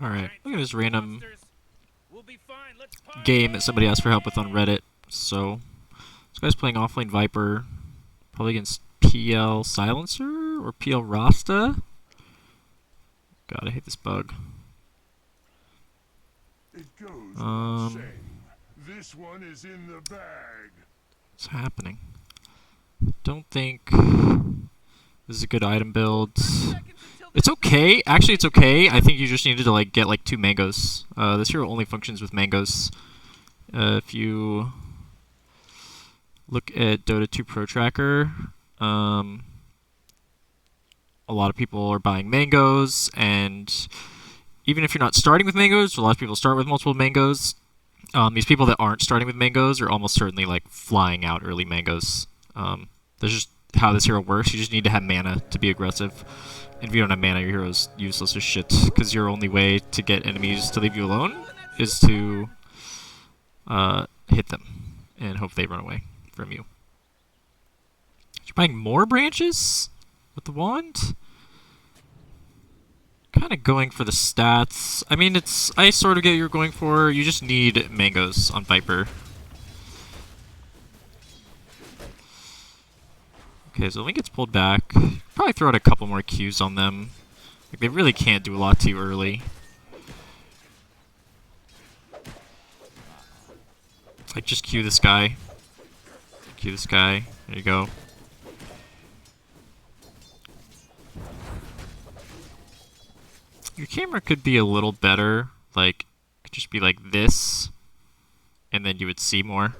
Alright, look at this random game that somebody asked for help with on Reddit. So, this guy's playing Offlane Viper, probably against PL Silencer or PL Rasta. God, I hate this bug. It goes without saying. This one is in the bag. What's happening? Don't think this is a good item build. It's okay. Actually, it's okay. I think you just needed to like get like 2 mangoes. This hero only functions with mangoes. If you look at Dota 2 Pro Tracker, a lot of people are buying mangoes, and even if you're not starting with mangoes, a lot of people start with multiple mangoes. These people that aren't starting with mangoes are almost certainly like flying out early mangoes. That's just how this hero works. You just need to have mana to be aggressive. And if you don't have mana, your hero's useless as shit, because your only way to get enemies to leave you alone is to hit them and hope they run away from you. You're buying more branches with the wand? Kind of going for the stats. I mean, I sort of get what you're going for. You just need mangoes on Viper. Okay, so Link gets pulled back. Probably throw out a couple more Qs on them. Like, they really can't do a lot too early. Like, just Q this guy. Q this guy. There you go. Your camera could be a little better. Like, it could just be like this. And then you would see more.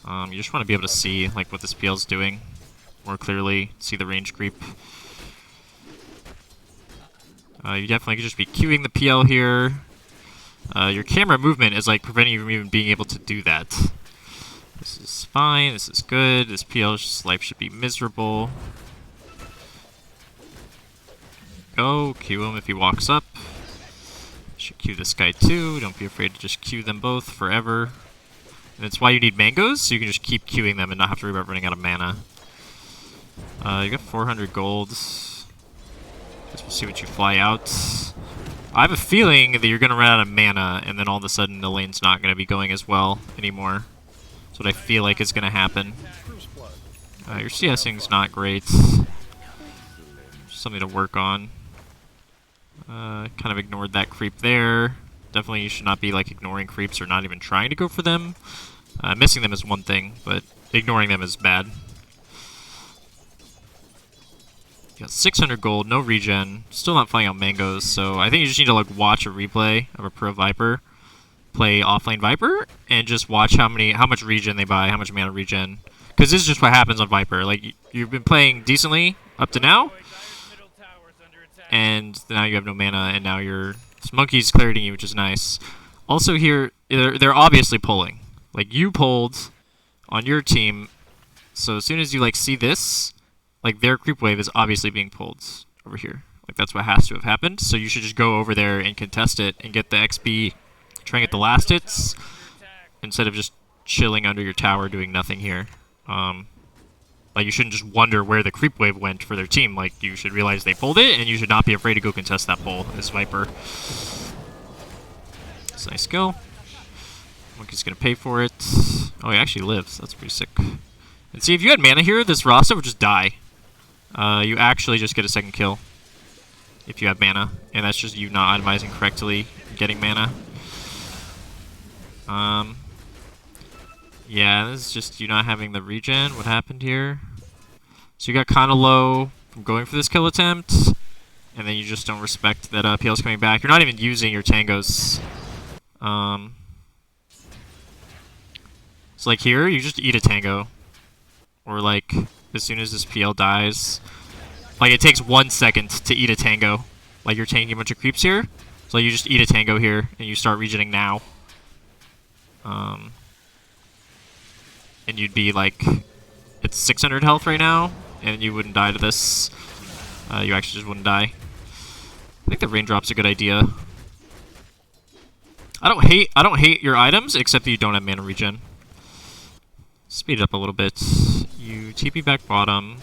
You just want to be able to see like what this PL's doing more clearly, see the range creep. You definitely could just be queuing the PL here. Your camera movement is like preventing you from even being able to do that. This is fine, this is good, this PL's life should be miserable. Go, queue him if he walks up. Should queue this guy too, don't be afraid to just queue them both forever. And that's why you need mangoes, so you can just keep queuing them and not have to worry about running out of mana. You got 400 gold. Guess we'll see what you fly out. I have a feeling that you're going to run out of mana, and then all of a sudden the lane's not going to be going as well anymore. That's what I feel like is going to happen. Your CSing's not great. Something to work on. Kind of ignored that creep there. Definitely you should not be like ignoring creeps or not even trying to go for them. Missing them is one thing, but ignoring them is bad. You got 600 gold, no regen, still not flying out mangoes, so I think you just need to like watch a replay of a pro Viper, play offlane Viper, and just watch how much regen they buy, how much mana regen. Because this is just what happens on Viper. Like, you've been playing decently up to now, and now you have no mana, and now this monkey's clearing you, which is nice. Also here, they're obviously pulling. Like, you pulled on your team, so as soon as you like see this, like their creep wave is obviously being pulled over here. Like, that's what has to have happened. So you should just go over there and contest it and get the XP, try and get the last hits, instead of just chilling under your tower doing nothing here. Like, you shouldn't just wonder where the creep wave went for their team. Like, you should realize they pulled it, and you should not be afraid to go contest that pull as Viper. It's a nice skill. Monkey's gonna pay for it. Oh, he actually lives. That's pretty sick. And see, if you had mana here, this Rasta would just die. You actually just get a second kill if you have mana, and that's just you not itemizing correctly, getting mana. Yeah, this is just you not having the regen. What happened here? So you got kind of low from going for this kill attempt, and then you just don't respect that PL's coming back. You're not even using your tangos. So like here, you just eat a tango. Or like, as soon as this PL dies, like it takes 1 second to eat a tango. Like you're tanking a bunch of creeps here, so you just eat a tango here, and you start regening now. And you'd be like, it's 600 health right now, and you wouldn't die to this. You actually just wouldn't die. I think the raindrop's a good idea. I don't hate your items, except that you don't have mana regen. Speed it up a little bit. You TP back bottom.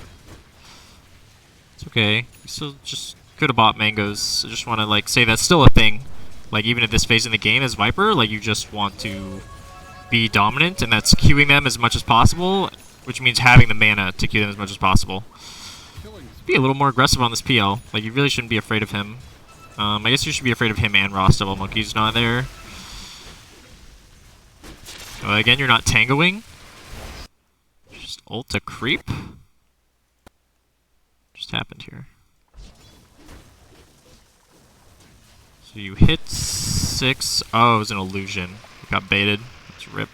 It's okay. You still just Could have bought mangoes. I just want to like say that's still a thing. Like even at this phase in the game as Viper, like you just want to be dominant, and that's queuing them as much as possible, which means having the mana to queue them as much as possible. Be a little more aggressive on this PL. Like you really shouldn't be afraid of him. I guess you should be afraid of him and Ross Devil Monkey's not there. Again, you're not tangoing. Just ult a creep. Just happened here. So you hit 6. Oh, it was an illusion. You got baited. Let's rip.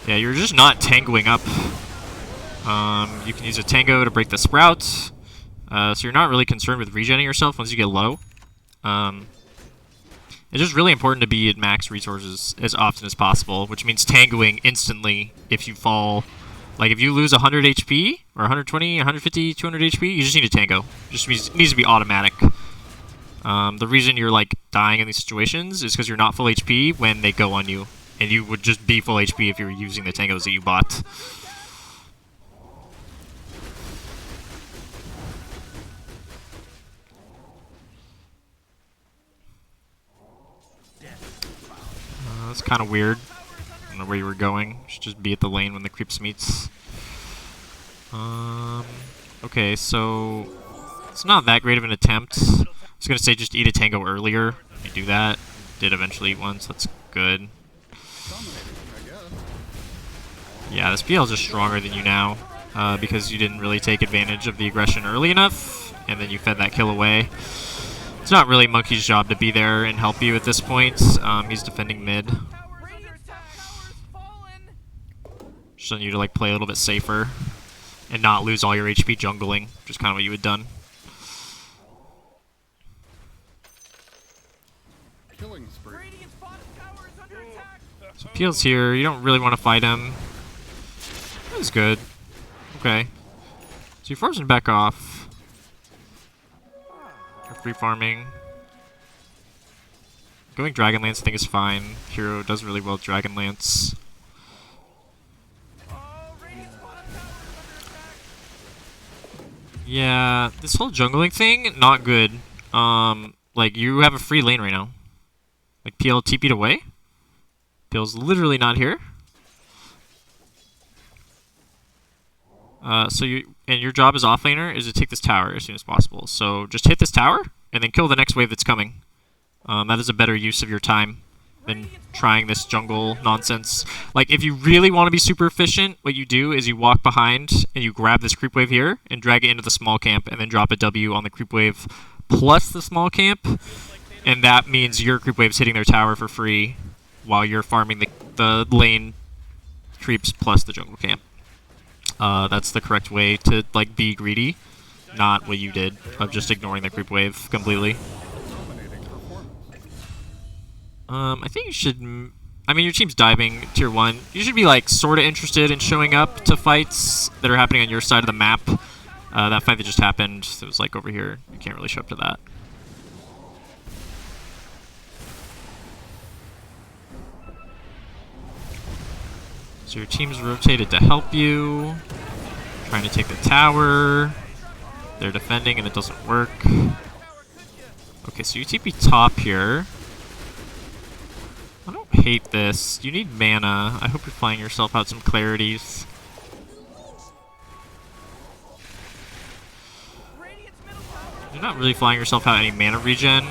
Yeah, you're just not tangoing up. You can use a tango to break the sprout. So you're not really concerned with regenerating yourself once you get low. It's just really important to be at max resources as often as possible, which means tangoing instantly if you fall. Like, if you lose 100 HP, or 120, 150, 200 HP, you just need a tango. It just needs to be automatic. The reason you're, like, dying in these situations is because you're not full HP when they go on you. And you would just be full HP if you were using the tangos that you bought. That's kind of weird. I don't know where you were going. You should just be at the lane when the creeps meets. Okay, so it's not that great of an attempt. I was gonna say just eat a tango earlier. You do that. Did eventually eat one, so that's good. Yeah, this PL is just stronger than you now because you didn't really take advantage of the aggression early enough, and then you fed that kill away. It's not really Monkey's job to be there and help you at this point. He's defending mid. Just on you to like play a little bit safer and not lose all your HP jungling, which is kind of what you had done. So Peel's here. You don't really want to fight him. That's good. Okay. So you force him back off. Free farming. Going Dragonlance I think is fine. Hero does really well with Dragonlance. Yeah, this whole jungling thing, not good. Like you have a free lane right now. Like PL TP'd away. PL's literally not here. And your job as offlaner is to take this tower as soon as possible. So just hit this tower and then kill the next wave that's coming. That is a better use of your time than trying this jungle nonsense. Like if you really want to be super efficient, what you do is you walk behind and you grab this creep wave here and drag it into the small camp and then drop a W on the creep wave plus the small camp. And that means your creep wave's hitting their tower for free while you're farming the lane creeps plus the jungle camp. That's the correct way to like be greedy, not what you did of just ignoring the creep wave completely. I think you should. I mean, your team's diving tier 1. You should be like sort of interested in showing up to fights that are happening on your side of the map. That fight that just happened, it was like over here. You can't really show up to that. So your team's rotated to help you. Trying to take the tower. They're defending and it doesn't work. Okay, so you TP top here. I don't hate this. You need mana. I hope you're flying yourself out some clarities. You're not really flying yourself out any mana regen.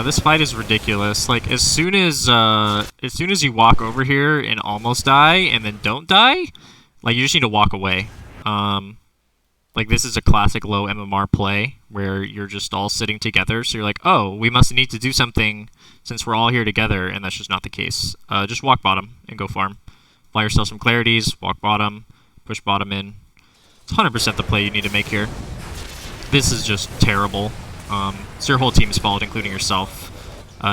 This fight is ridiculous. Like as soon as you walk over here and almost die and then don't die, like you just need to walk away. Like this is a classic low MMR play where you're just all sitting together. So you're like, oh, we must need to do something since we're all here together, and that's just not the case. Just walk bottom and go farm. Fly yourself some clarities, walk bottom, push bottom in. It's 100% the play you need to make here. This is just terrible. So your whole team's fault, including yourself.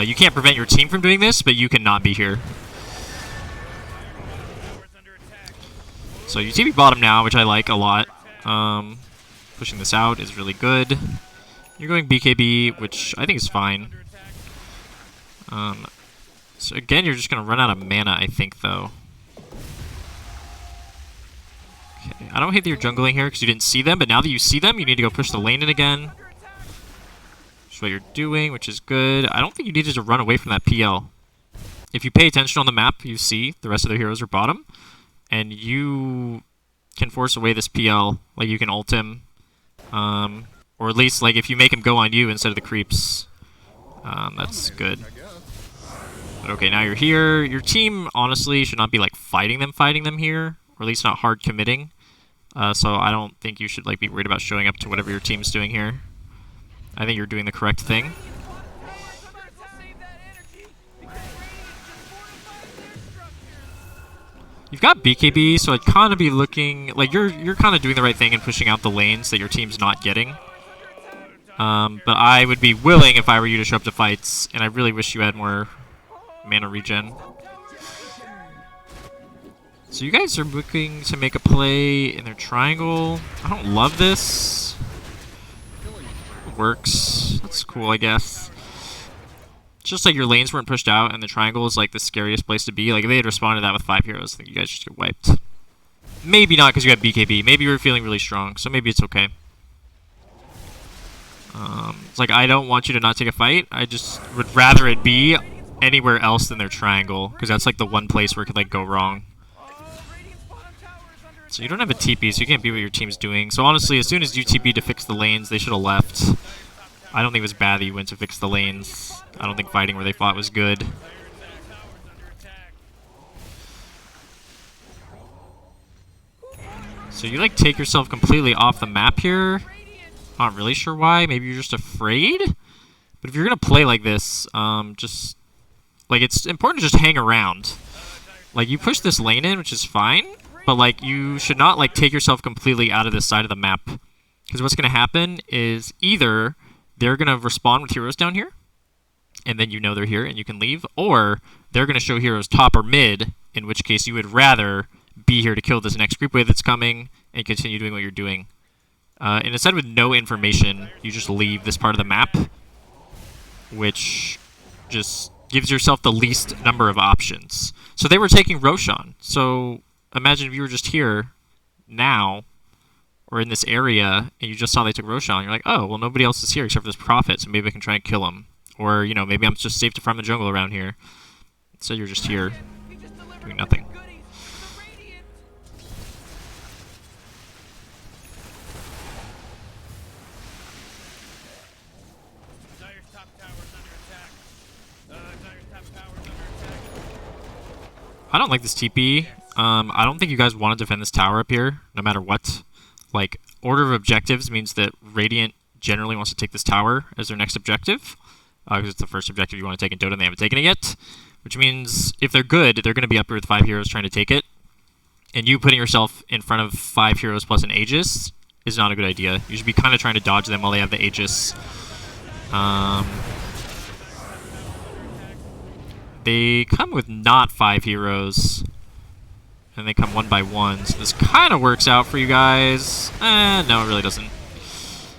You can't prevent your team from doing this, but you cannot be here. So you TP bottom now, which I like a lot. Pushing this out is really good. You're going BKB, which I think is fine. So again, you're just going to run out of mana, I think, though. Okay. I don't hate that you're jungling here because you didn't see them, but now that you see them, you need to go push the lane in again. Which is what you're doing, which is good. I don't think you needed to run away from that PL. If you pay attention on the map, you see the rest of their heroes are bottom, and you can force away this PL. Like, you can ult him, or at least, like, if you make him go on you instead of the creeps, that's good. But okay, now you're here. Your team, honestly, should not be, like, fighting them here, or at least not hard committing. So I don't think you should, like, be worried about showing up to whatever your team's doing here. I think you're doing the correct thing. You've got BKB, so I'd kind of be looking like you're kind of doing the right thing and pushing out the lanes that your team's not getting. But I would be willing if I were you to show up to fights, and I really wish you had more mana regen. So you guys are looking to make a play in their triangle. I don't love this. It works. That's cool, I guess. Just like your lanes weren't pushed out, and the triangle is like the scariest place to be. Like, if they had responded to that with 5 heroes, I think you guys just get wiped. Maybe not because you have BKB. Maybe you were feeling really strong, so maybe it's okay. It's like, I don't want you to not take a fight. I just would rather it be anywhere else than their triangle, because that's like the one place where it could like go wrong. So you don't have a TP, so you can't be what your team's doing. So honestly, as soon as you TP to fix the lanes, they should have left. I don't think it was bad that you went to fix the lanes. I don't think fighting where they fought was good. So you like take yourself completely off the map here. Not really sure why. Maybe you're just afraid? But if you're going to play like this, just... like, it's important to just hang around. Like, you push this lane in, which is fine. But, like, you should not, like, take yourself completely out of this side of the map. Because what's going to happen is either they're going to respawn with heroes down here, and then you know they're here and you can leave, or they're going to show heroes top or mid, in which case you would rather be here to kill this next creep wave that's coming and continue doing what you're doing. And instead, with no information, you just leave this part of the map, which just gives yourself the least number of options. So they were taking Roshan. So imagine if you were just here now, or in this area, and you just saw they took Roshan. You're like, oh, well, nobody else is here except for this Prophet, so maybe I can try and kill him. Or, you know, maybe I'm just safe to farm the jungle around here. So you're just here, doing nothing. I don't like this TP. I don't think you guys want to defend this tower up here, no matter what. Like, order of objectives means that Radiant generally wants to take this tower as their next objective. Because it's the first objective you want to take in Dota, and they haven't taken it yet. Which means, if they're good, they're going to be up here with 5 heroes trying to take it. And you putting yourself in front of 5 heroes plus an Aegis is not a good idea. You should be kind of trying to dodge them while they have the Aegis. They come with not 5 heroes. And they come one by one. So this kind of works out for you guys. No, it really doesn't.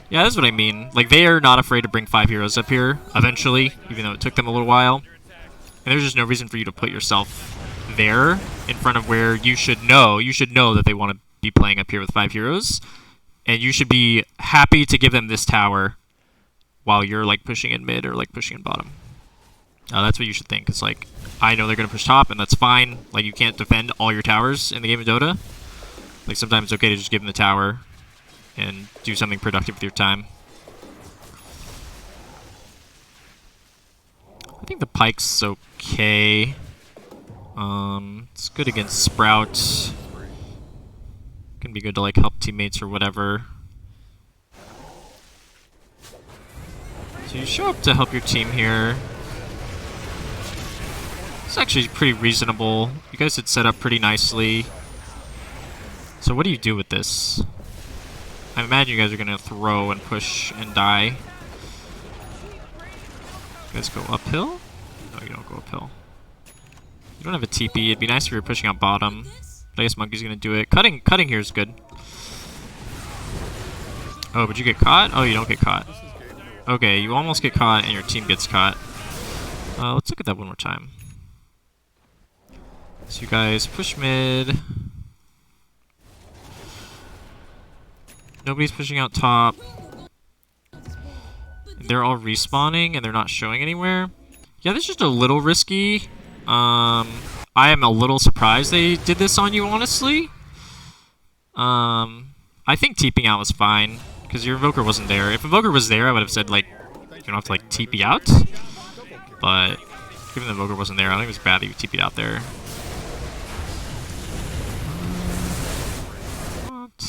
Yeah, that's what I mean. Like, they are not afraid to bring 5 heroes up here, eventually, even though it took them a little while. And there's just no reason for you to put yourself there in front of where you should know. You should know that they want to be playing up here with 5 heroes. And you should be happy to give them this tower while you're, like, pushing in mid or, like, pushing in bottom. That's what you should think. It's like, I know they're going to push top, and that's fine. Like, you can't defend all your towers in the game of Dota. Like, sometimes it's okay to just give them the tower and do something productive with your time. I think the Pike's okay. It's good against Sprout. Can be good to, like, help teammates or whatever. So you show up to help your team here. It's actually pretty reasonable. You guys had set up pretty nicely. So what do you do with this? I imagine you guys are going to throw and push and die. You guys go uphill? No, you don't go uphill. You don't have a TP. It'd be nice if you were pushing out bottom. But I guess Monkey's going to do it. Cutting here is good. Oh, but you get caught? Oh, you don't get caught. Okay, you almost get caught and your team gets caught. Let's look at that one more time. So you guys push mid. Nobody's pushing out top. They're all respawning and they're not showing anywhere. Yeah, this is just a little risky. I am a little surprised they did this on you, honestly. I think TPing out was fine because your Invoker wasn't there. If Invoker was there, I would have said, like, you don't have to, like, TP out. But given the Invoker wasn't there, I think it was bad that you TP'd out there. What?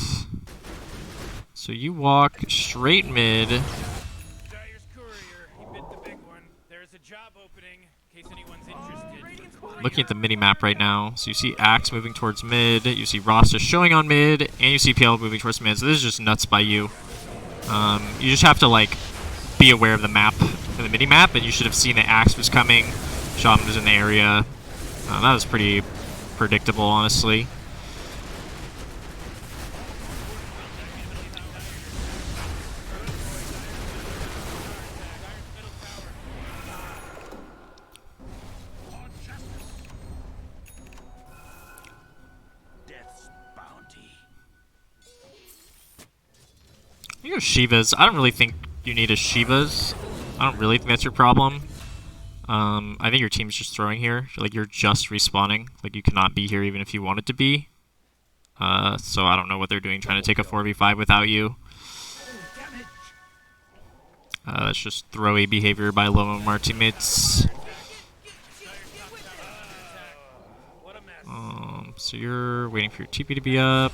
So you walk straight mid. Dyer's courier, he bit the big one. There's a job opening in case anyone's interested. Looking at the mini-map right now, so you see Axe moving towards mid, you see Rasta showing on mid, and you see PL moving towards mid, so this is just nuts by you. You just have to, like, be aware of the map, and the mini-map, and you should have seen that Axe was coming, Shaman was in the area. That was pretty predictable, honestly. You go Shivas. I don't really think you need a Shivas. I don't really think that's your problem. I think your team's just throwing here. Like, you're just respawning. Like, you cannot be here even if you wanted to be. So I don't know what they're doing, trying to take a 4v5 without you. That's just throwy behavior by low MMR teammates. So you're waiting for your TP to be up.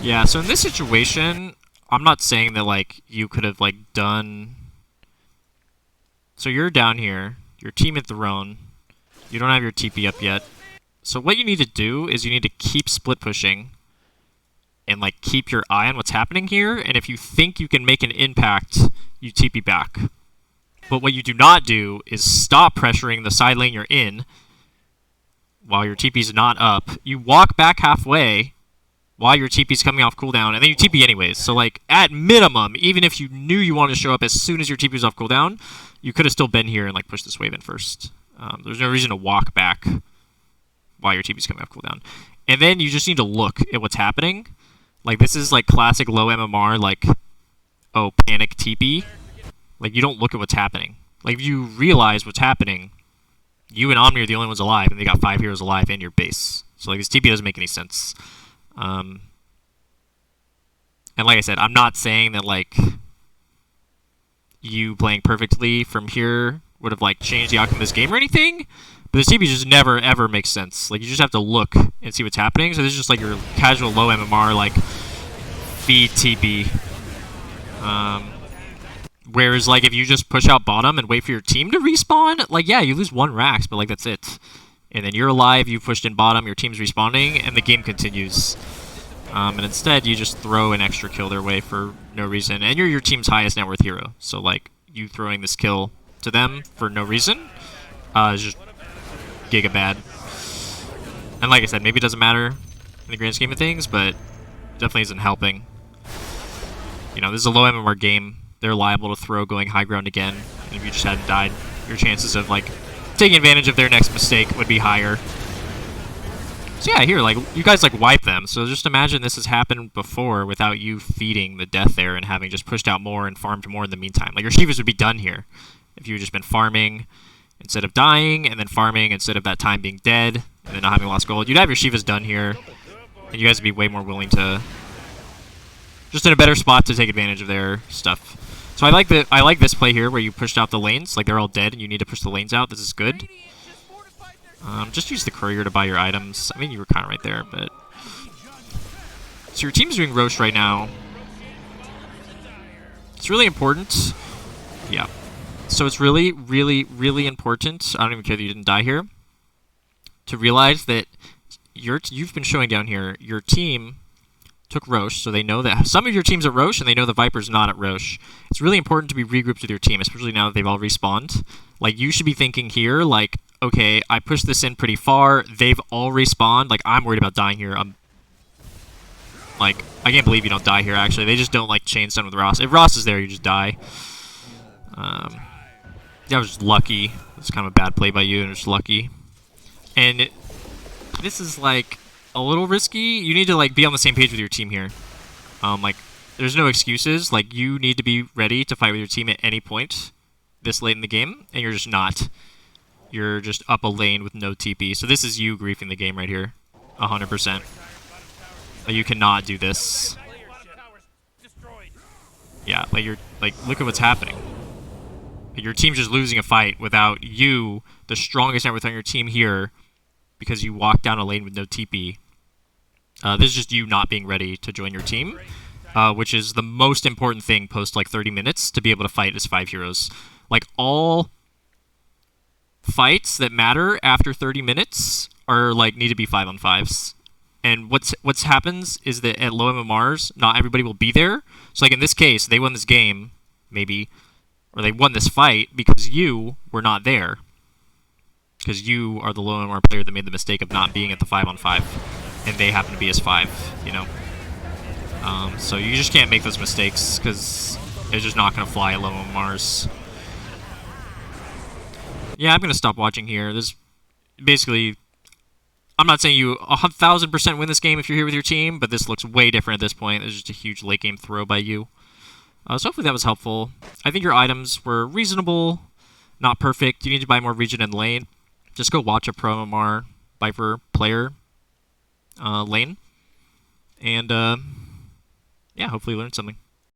Yeah, so in this situation, I'm not saying that, like, you could have, like, done... So you're down here, your team at Throne, you don't have your TP up yet. So what you need to do is you need to keep split pushing and, like, keep your eye on what's happening here, and if you think you can make an impact, you TP back. But what you do not do is stop pressuring the side lane you're in while your TP's not up. You walk back halfway while your TP's coming off cooldown, and then you TP anyways. So, like, at minimum, even if you knew you wanted to show up as soon as your TP was off cooldown, you could have still been here and, like, pushed this wave in first. There's no reason to walk back while your TP's coming off cooldown. And then you just need to look at what's happening. Like, this is, like, classic low MMR, like, oh, panic TP. Like, you don't look at what's happening. Like, if you realize what's happening, you and Omni are the only ones alive, and they got 5 heroes alive in your base. So, like, this TP doesn't make any sense. And like I said, I'm not saying that, like, you playing perfectly from here would have, like, changed the outcome of this game or anything, but this TP just never, ever makes sense. Like, you just have to look and see what's happening. So this is just, like, your casual low MMR, like, feed TP. Whereas, like, if you just push out bottom and wait for your team to respawn, like, yeah, you lose 1 Rax, but, like, that's it. And then you're alive, you pushed in bottom, your team's respawning, and the game continues. And instead, you just throw an extra kill their way for no reason. And you're your team's highest net worth hero. So, like, you throwing this kill to them for no reason is just giga bad. And like I said, maybe it doesn't matter in the grand scheme of things, but it definitely isn't helping. You know, this is a low MMR game. They're liable to throw going high ground again. And if you just hadn't died, your chances of, like, taking advantage of their next mistake would be higher. So yeah, here, like, you guys, like, wipe them. So just imagine this has happened before without you feeding the death there and having just pushed out more and farmed more in the meantime. Like, your Shivas would be done here if you had just been farming instead of dying, and then farming instead of that time being dead, and then not having lost gold. You'd have your Shivas done here, and you guys would be way more willing to... just in a better spot to take advantage of their stuff. So I like this play here where you pushed out the lanes. Like, they're all dead, and you need to push the lanes out. This is good. Just use the courier to buy your items. I mean, you were kind of right there, but... So your team's doing Roche right now. It's really important. Yeah. So it's really, really, really important. I don't even care that you didn't die here. To realize that you've been showing down here, your team took Roche, so they know that some of your team's at Roche, and they know the Viper's not at Roche. It's really important to be regrouped with your team, especially now that they've all respawned. Like, you should be thinking here, like, okay, I pushed this in pretty far, they've all respawned, like, I'm worried about dying here. I'm, like, I can't believe you don't die here, actually. They just don't, like, chain stun with Ross. If Ross is there, you just die. That was just lucky. It's kind of a bad play by you, and just lucky. And this is, like... a little risky. You need to like be on the same page with your team here. Like there's no excuses. Like you need to be ready to fight with your team at any point this late in the game, and you're just not. You're just up a lane with no TP. So this is you griefing the game right here, 100%. You cannot do this. Yeah, like you're like look at what's happening. Your team's just losing a fight without you, the strongest member on your team here, because you walked down a lane with no TP. This is just you not being ready to join your team, which is the most important thing post like 30 minutes to be able to fight as 5 heroes. Like all fights that matter after 30 minutes are like need to be 5-on-5s. And what's happens is that at low MMRs, not everybody will be there. So like in this case, they won this game, maybe, or they won this fight because you were not there. Because you are the low MMR player that made the mistake of not being at the 5-on-5, and they happen to be as 5, you know. So you just can't make those mistakes because it's just not going to fly at low MMRs. Yeah, I'm going to stop watching here. There's basically... I'm not saying you 1,000% win this game if you're here with your team, but this looks way different at this point. There's just a huge late game throw by you. So hopefully that was helpful. I think your items were reasonable, not perfect. You need to buy more region and lane. Just go watch a Pro MMR Viper player lane. And yeah, hopefully you learned something.